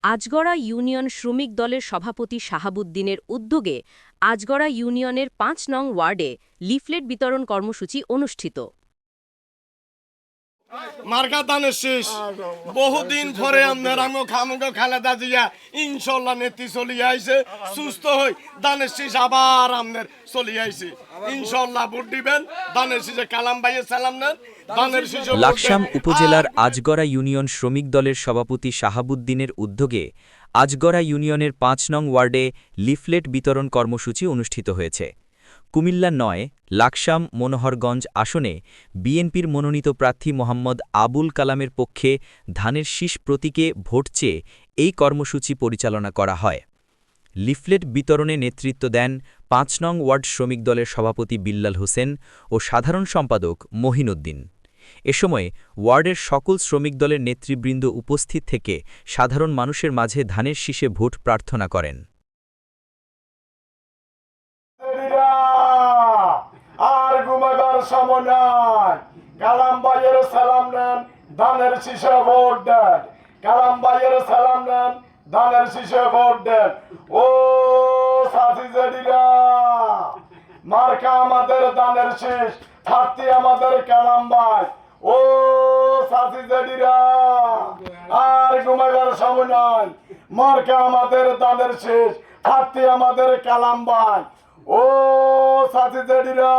Ajgara union শ্রমিক দলের সভাপতি শাহাবুদ্দিনের উদ্যোগে আজগড়া ইউনিয়নের ৫ নং ওয়ার্ডে লিফলেট বিতরণ কর্মসূচি অনুষ্ঠিত। মার্কা দানের শেষ বহুদিন পরে আপনার আমগো খামগো খালেদা জিয়া ইনশাল্লাহ নেত্রী চলি আইছে, সুস্থ হই দানের শেষ আবার আপনার চলি আইছে। ইনশাল্লাহ ভোট দিবেন, দানের শেষে কালাম ভাইয়ের সালাম নেন। লাকসাম উপজেলার আজগড়া ইউনিয়ন শ্রমিক দলের সভাপতি শাহাবুদ্দিনের উদ্যোগে আজগড়া ইউনিয়নের ৫ নং ওয়ার্ডে লিফলেট বিতরণ কর্মসূচি অনুষ্ঠিত হয়েছে। কুমিল্লা ৯ লাকসাম মনোহরগঞ্জ আসনে বিএনপির মনোনীত প্রার্থী মোহাম্মদ আবুল কালামের পক্ষে ধানের শীষ প্রতীকে ভোট চেয়ে এই কর্মসূচি পরিচালনা করা হয়। লিফলেট বিতরণে নেতৃত্ব দেন ৫ নং ওয়ার্ড শ্রমিক দলের সভাপতি বিল্লাল হোসেন ও সাধারণ সম্পাদক মহিনউদ্দিন। এ সময় ওয়ার্ডের সকল শ্রমিক দলের নেতৃবৃন্দ উপস্থিত থেকে সাধারণ মানুষের মাঝে ধানের শীষে ভোট প্রার্থনা করেন। আর ঘুমাবার সময় নাই, কালাম ভাইয়ের সালাম নেন, ধানের শীষে ভোট দেন। কালাম ভাইয়ের সালাম নেন, ধানের শীষে ভোট দেন। ও সাথী জেডিরা, মার্কা আমাদের ধানের শীষ, প্রার্থী আমাদের কালাম ভাই। ও সাথী জেডিরা, আর ঘুমাবার সময় নাই, মার্কা আমাদের ধানের শীষ, প্রার্থী আমাদের কালাম ভাই। ও সাথী জেডিরা।